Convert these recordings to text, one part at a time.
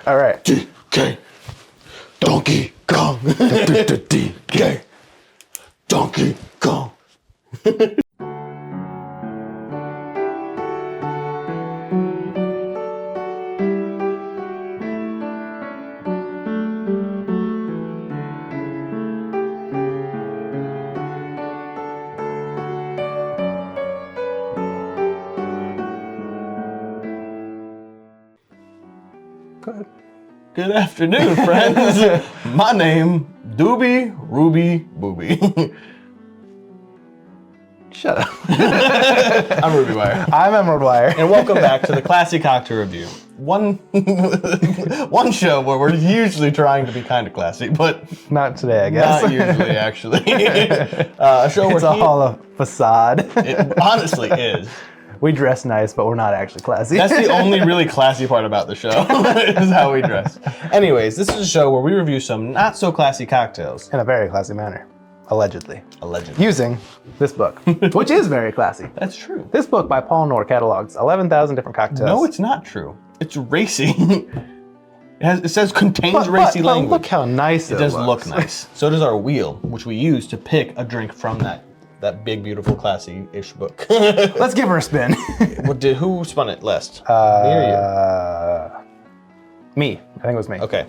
All right. DK. Donkey Kong. DK. Donkey Kong. Good afternoon, friends. My name, Doobie Ruby Booby. Shut up. I'm Ruby Wire. I'm Emerald Wire. And welcome back to the Classy Cocktail Review. One show where we're usually trying to be kind of classy, but Not today, I guess. not usually, actually. A show It's all a facade. It honestly is. We dress nice, but we're not actually classy. That's the only really classy part about the show, is how we dress. Anyways, this is a show where we review some not so classy cocktails. In a very classy manner. Allegedly. Allegedly. Using this book, which is very classy. That's true. This book by Paul Knorr catalogs 11,000 different cocktails. No, it's not true. It's racy. It says contains racy but language. look how nice it It does looks. look nice. So does our wheel, which we use to pick a drink from that big, beautiful, classy-ish book. Let's give her a spin. Who spun it last? Me or Me. I think it was me. you? Okay.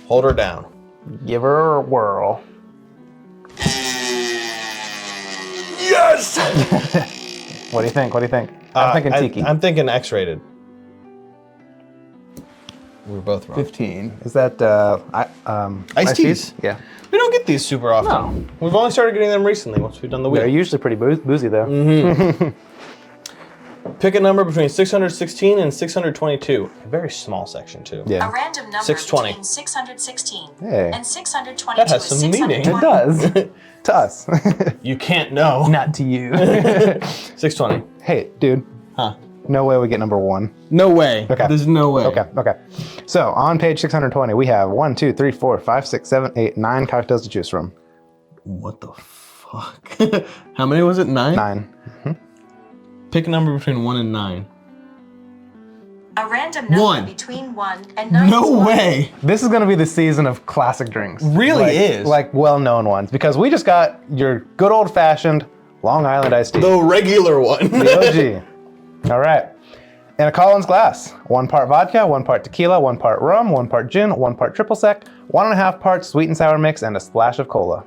Hold her down. Give her a whirl. Yes! What do you think? What do you think? I'm thinking tiki. I'm thinking X-rated. We were both wrong. 15. Is that Iced teas? Yeah. We don't get these super often. No. We've only started getting them recently once we've done the They're wheel. usually pretty boozy though. Pick a number between 616 and 622. A very small section too. Yeah. A random number 620. between 616 Hey. and 622 That has is some meaning. 620. It does. To us. You can't know. Not to you. 620. Hey, dude. Huh. No way we get number one. No way. Okay. There's no way. Okay. So on page 620, we have 1, 2, 3, 4, 5, 6, 7, 8, 9 cocktails to choose from. What the fuck? How many was it? 9? 9. Pick a number between 1 and 9. A random number One. between 1 and 9. No way. This is going to be the season of classic drinks. Really is. Like well-known ones. Because we just got your good old-fashioned Long Island iced tea. The regular one. The OG. All right. In a Collins glass, 1 part vodka, 1 part tequila, 1 part rum, 1 part gin, 1 part triple sec, 1.5 parts sweet and sour mix, and a splash of cola.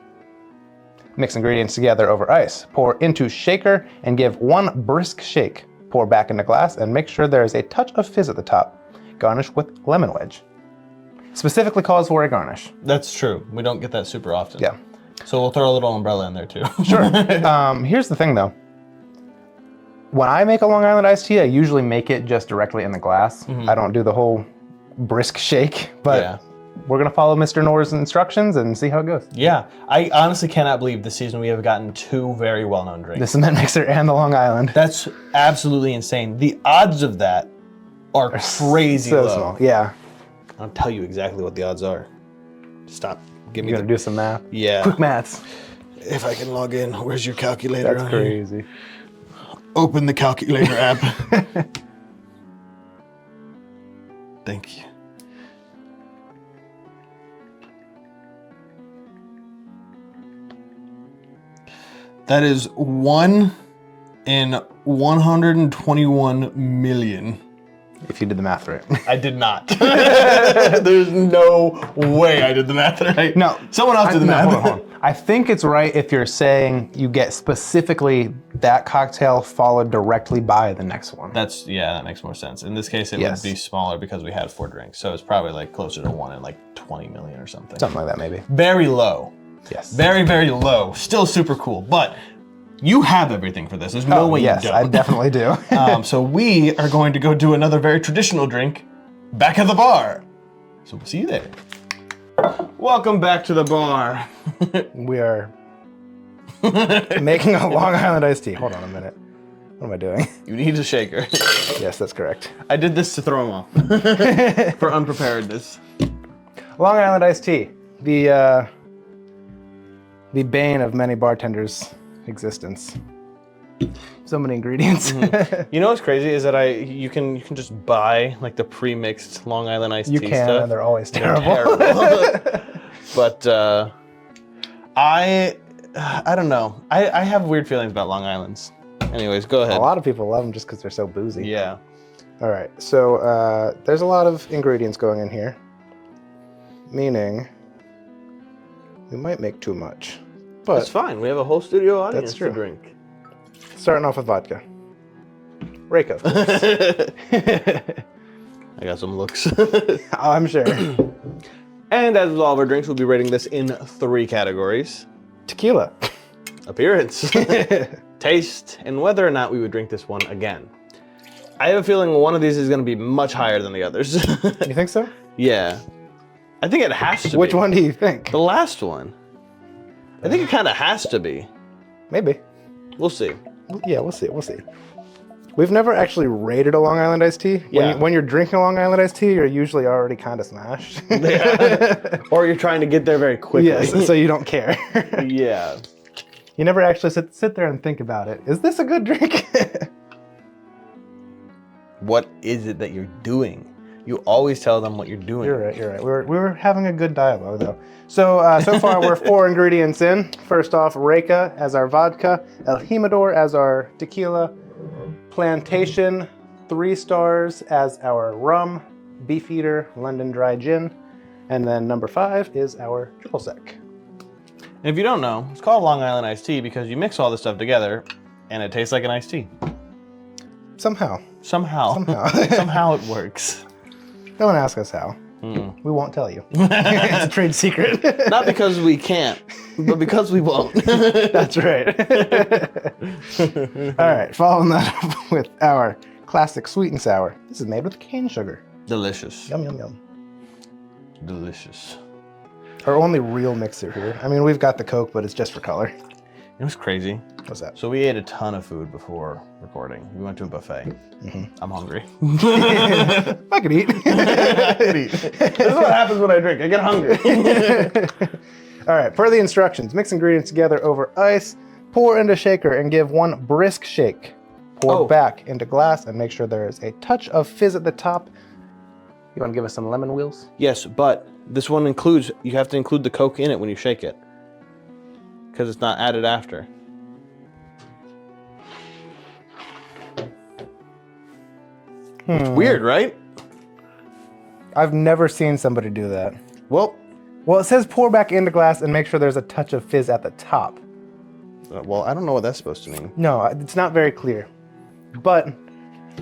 Mix ingredients together over ice. Pour into shaker and give 1 brisk shake. Pour back into glass and make sure there is a touch of fizz at the top. Garnish with lemon wedge. Specifically calls for a garnish. That's true. We don't get that super often. Yeah. So we'll throw a little umbrella in there too. Sure. Here's the thing though. When I make a Long Island iced tea, I usually make it just directly in the glass. I don't do the whole brisk shake, but Yeah. we're gonna follow Mr. Knorr's instructions and see how it goes. Yeah. I honestly cannot believe this season we have gotten 2 very well-known drinks. The cement mixer and the Long Island. That's absolutely insane. The odds of that are crazy So low. small. Yeah. I'll tell you exactly what the odds are. Stop. Give me You're gonna do some math. Yeah. Quick maths. If I can log in, where's your calculator? That's on here? crazy. Open the calculator app. Thank you. That is 1 in 121 million. If you did the math right. I did not. There's no way I did the math right. No. Someone else did the No, math. hold on. I think it's right if you're saying you get specifically that cocktail followed directly by the next one. That makes more sense. In this case, it Yes. would be smaller because we had 4 drinks. So it's probably like closer to 1 in like 20 million or something. Something like that maybe. Very low. Yes. Very, very low. Still super cool. But you have everything for this. There's no way yes, you don't. I definitely do. So we are going to go do another very traditional drink back at the bar. So we'll see you there. Welcome back to the bar. We are making a Long Island iced tea. Hold on a minute. What am I doing? You need a shaker. Yes, that's correct. I did this to throw him off for unpreparedness. Long Island iced tea. The bane of many bartenders' existence. So many ingredients. You know what's crazy is that you can just buy like the pre-mixed Long Island iced You tea can, stuff. and they're always terrible. Terrible. But I don't know. I have weird feelings about Long Islands. Anyways, go ahead. A lot of people love them just because they're so boozy. Yeah. All right, so there's a lot of ingredients going in here, meaning we might make too much. But That's fine. We have a whole studio audience true. to drink. Starting off with vodka. Reyka, of course. I got some looks. I'm sure. And as with all of our drinks, we'll be rating this in 3 categories. Tequila. Appearance, taste, and whether or not we would drink this one again. I have a feeling one of these is going to be much higher than the others. You think so? Yeah. I think it has to be. Which one do you think? The last one. I think it kind of has to be. Maybe. We'll see. Yeah, we'll see. We'll see. We've never actually rated a Long Island iced tea. Yeah. When you're drinking a Long Island iced tea, you're usually already kind of smashed. Yeah. Or you're trying to get there very quickly. Yes, so you don't care. Yeah. You never actually sit there and think about it. Is this a good drink? What is it that you're doing? You always tell them what you're doing. You're right. You're right. We were having a good dialogue though. So so far we're 4 ingredients in. First off, Reyka as our vodka, El Jimador as our tequila, Plantation 3 stars as our rum, Beefeater London Dry Gin, and then number 5 is our triple sec. And if you don't know, it's called Long Island iced tea because you mix all this stuff together and it tastes like an iced tea. Somehow. Somehow. Somehow it works. Don't ask us how. We won't tell you. It's a trade secret. Not because we can't, but because we won't. That's right. All right, following that up with our classic sweet and sour. This is made with cane sugar. Delicious. Yum, yum, yum. Delicious. Our only real mixer here. I mean, we've got the Coke, but it's just for color. It was crazy. What's that? So we ate a ton of food before recording. We went to a buffet. I'm hungry. I could eat. This is what happens when I drink. I get hungry. All right, per the instructions, mix ingredients together over ice, pour into shaker, and give 1 brisk shake. Pour back into glass and make sure there is a touch of fizz at the top. You want to give us some lemon wheels? Yes, but this one includes, you have to include the Coke in it when you shake it. Because it's not added after. It's weird, right? I've never seen somebody do that. Well, Well, it says pour back into glass and make sure there's a touch of fizz at the top. I don't know what that's supposed to mean. No, it's not very clear. But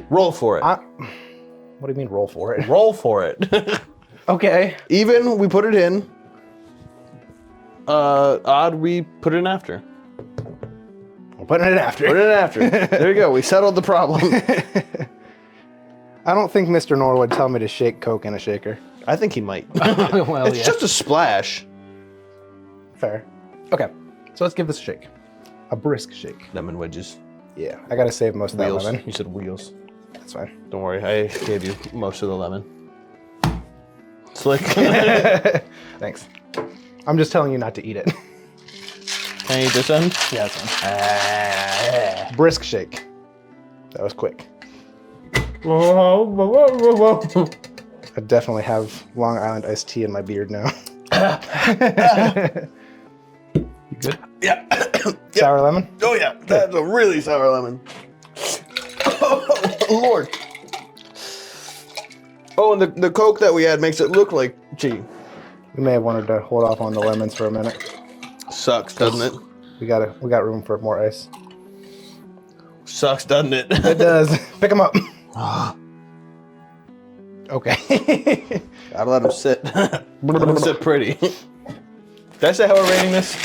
Roll for it. what do you mean roll for it? Roll for it. Okay. Even we put it in. Odd we put it in after. We're putting it after. Put it in after. There you go. We settled the problem. I don't think Mr. Norwood would tell me to shake Coke in a shaker. I think he might. Well, It's just a splash. Fair. Okay, so let's give this a shake. A brisk shake. Lemon wedges. Yeah, I gotta save most of that Wheels. lemon. You said wheels. That's fine. Don't worry. I gave you most of the lemon. Slick. Thanks. I'm just telling you not to eat it. Can I eat this end? Yeah, that's fine. Brisk shake. That was quick. I definitely have Long Island iced tea in my beard now. You good? Yeah. Sour lemon? Oh yeah. That's a really sour lemon. Oh, Lord. Oh, and the Coke that we had makes it look like tea. We may have wanted to hold off on the lemons for a minute. Sucks, doesn't it? We got room for more ice. Sucks, doesn't it? It does. Pick them up. Okay. Gotta let them sit. Let them sit pretty. Did I say how we're rating this?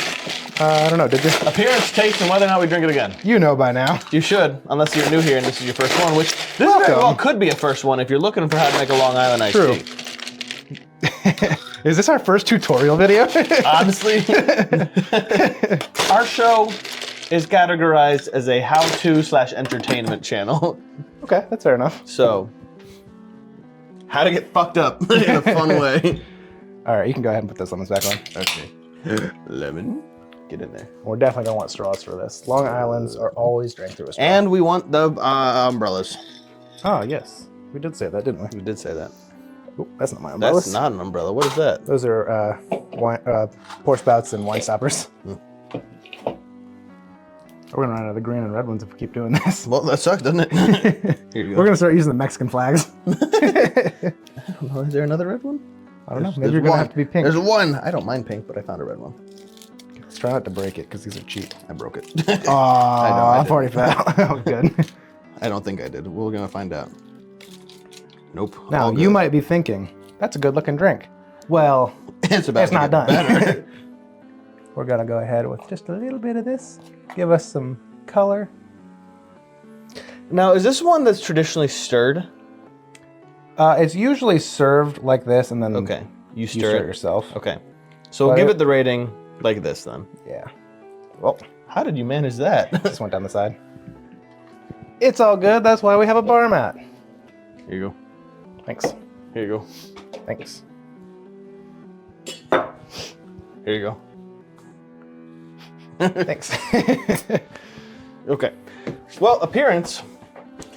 I don't know, did you? Appearance, taste, and whether or not we drink it again. You know by now. You should, unless you're new here and this is your first one, which this Welcome. very well could be a first one if you're looking for how to make a Long Island iced True. tea. Is this our first tutorial video? Honestly, our show is categorized as a how-to/entertainment channel. Okay, that's fair enough. So, how to get fucked up in a fun way. All right, you can go ahead and put those lemons back on. Okay. Lemon. Get in there. We're definitely gonna want straws for this. Long Islands are always drank through a straw. And we want the umbrellas. Oh yes, we did say that, didn't we? We did say that. Ooh, that's not my umbrellas. That's not an umbrella. What is that? Those are pour spouts and wine stoppers. We're gonna run out of the green and red ones if we keep doing this. Well, that sucks, doesn't it? Here you go. We're gonna start using the Mexican flags. I don't know. Is there another red one? I don't know. Maybe you're gonna have to be pink. There's one. I don't mind pink, but I found a red one. Let's try not to break it because these are cheap. I broke it. Oh, I I've already fell. Oh, good. I don't think I did. We're gonna find out. Nope. Now all you good. might be thinking, that's a good looking drink. Well, It's about it's to not get done. better. We're gonna go ahead with just a little bit of this. Give us some color. Now, is this one that's traditionally stirred? It's usually served like this, and then Okay. You you stir stir it it yourself. Okay. So we'll But give it- it the rating like this then. Yeah. Well, How did you manage that? just went down the side. It's all good. That's why we have a bar mat. Here you go. Thanks. Here you go. Thanks. Here you go. Thanks. Okay. Well, appearance.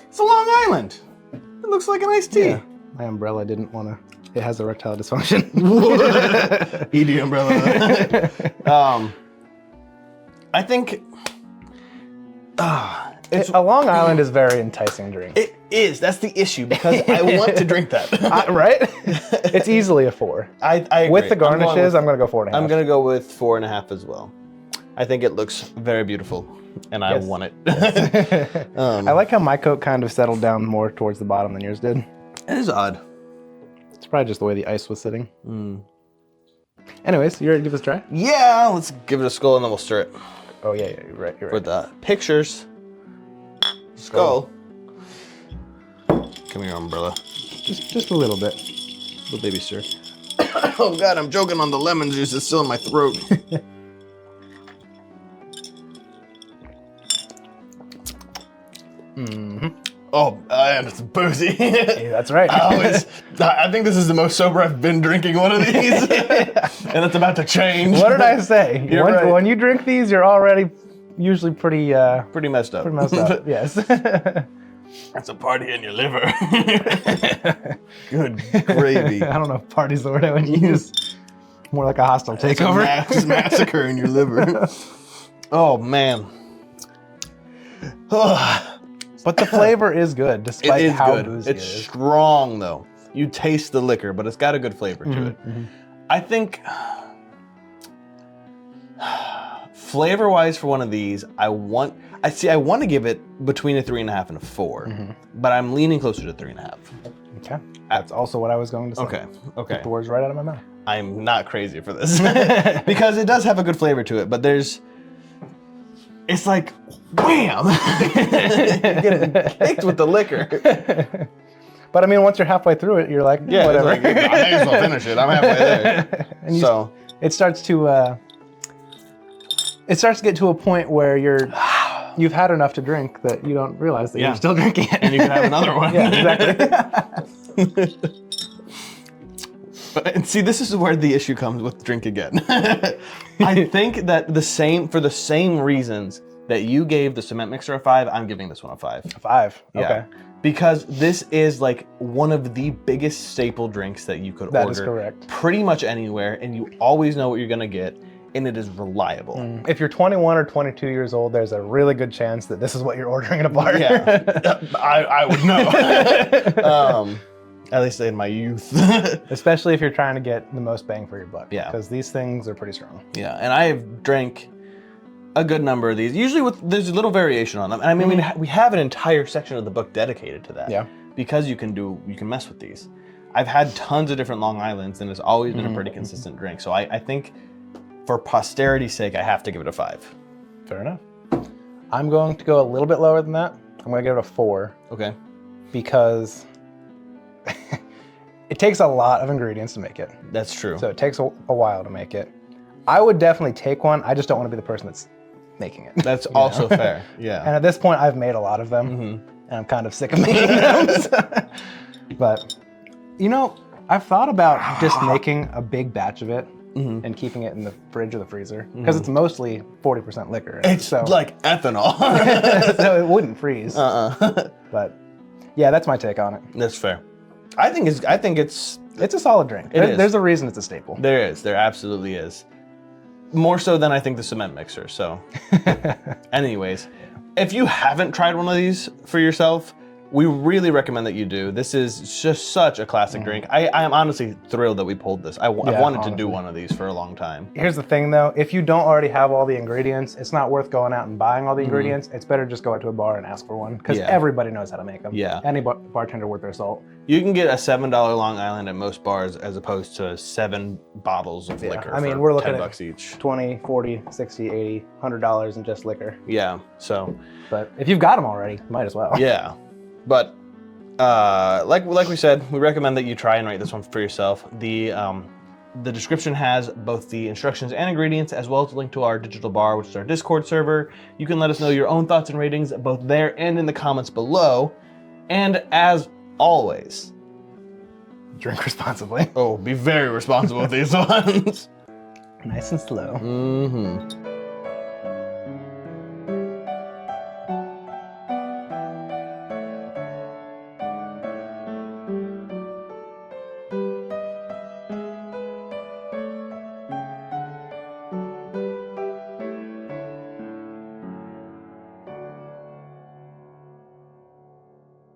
It's a Long Island. It looks like an iced tea. Yeah. My umbrella didn't want to. It has erectile dysfunction. ED umbrella. I think A Long Island is very enticing drink. it is. That's the issue because I want to drink that. Right? It's easily a 4. I agree. With the I'm going garnishes, with- I'm going to go 4.5. I'm gonna go with 4.5 as well. I think it looks very beautiful, and I Yes. want it. I like how my Coke kind of settled down more towards the bottom than yours did. It is odd. It's probably just the way the ice was sitting. Anyways, you ready to give this a try? Yeah, let's give it a skull and then we'll stir it Oh, yeah, you're right. You're for right. the pictures. Skull. Come here, umbrella. Just a little bit. Little baby stir. Oh God, I'm choking on the lemon juice. It's still in my throat. Oh, and it's boozy. Hey, that's right. I think this is the most sober I've been drinking one of these, and it's about to change. What did I say? You're right. When you drink these, you're already usually pretty Pretty messed up. messed up. Yes. That's a party in your liver. Good gravy. I don't know if party's the word I would use. More like a hostile It's a takeover. massacre in your liver. Oh man. But the flavor is good, It despite is how good. boozy It's it is. strong though. You taste the liquor, but it's got a good flavor to it. I think flavor-wise for one of these, I want to give it between a 3.5 and a 4, but I'm leaning closer to 3.5. Okay. That's also what I was going to say. Okay. Took the words right out of my mouth. I'm not crazy for this because it does have a good flavor to it, but it's like, wham! You're getting kicked with the liquor. But I mean, once you're halfway through it, you're like, Yeah, whatever. it's like, I may as well finish it. I'm halfway there. And you- So it starts to get to a point where you've had enough to drink that you don't realize that Yeah. you're still drinking it. and you can have another one. Yeah, exactly. And see, this is where the issue comes with drink again. I think that for the same reasons that you gave the cement mixer a 5, I'm giving this one a 5. 5. Yeah. Okay. Because this is like one of the biggest staple drinks that you could order. That is correct. Pretty much anywhere, and you always know what you're gonna get, and it is reliable. If you're 21 or 22 years old, there's a really good chance that this is what you're ordering at a bar. Yeah, I would know. At least in my youth. Especially if you're trying to get the most bang for your buck. Yeah. Because these things are pretty strong. Yeah, and I have drank a good number of these. Usually there's a little variation on them. And I mean, we have an entire section of the book dedicated to that. Yeah. Because you can mess with these. I've had tons of different Long Islands, and it's always been a pretty consistent drink. So I think for posterity's sake, I have to give it a 5. Fair enough. I'm going to go a little bit lower than that. I'm going to give it a 4 Okay. because it takes a lot of ingredients to make it. That's true. So it takes a while to make it. I would definitely take one. I just don't want to be the person that's making it. That's also fair. And Yeah. at this point, I've made a lot of them, and I'm kind of sick of making them. But, I've thought about just making a big batch of it and keeping it in the fridge or the freezer because it's mostly 40% liquor. in it, It's like ethanol. so it wouldn't freeze. But yeah, that's my take on it. That's fair. I think it's It's a solid drink. It is. There's a reason it's a staple. there absolutely is. More so than I think the cement mixer. So, anyways, if you haven't tried one of these for yourself, we really recommend that you do. This is just such a classic drink. I am honestly thrilled that we pulled this. I've wanted to do one of these for a long time. Here's the thing though, if you don't already have all the ingredients, it's not worth going out and buying all the ingredients. It's better just go out to a bar and ask for one because everybody knows how to make them. Yeah. Any bartender worth their salt. You can get a $7 Long Island at most bars as opposed to 7 bottles of liquor. I mean, for we're looking $10 at each. 20, 40, 60, 80, $100 in just liquor. Yeah, so. But if you've got them already, might as well. Yeah, but like we said, we recommend that you try and write this one for yourself. The description has both the instructions and ingredients, as well as a link to our digital bar, which is our Discord server. You can let us know your own thoughts and ratings both there and in the comments below. And as always, Drink responsibly. be very responsible with these ones. Nice and slow. Mm-hmm.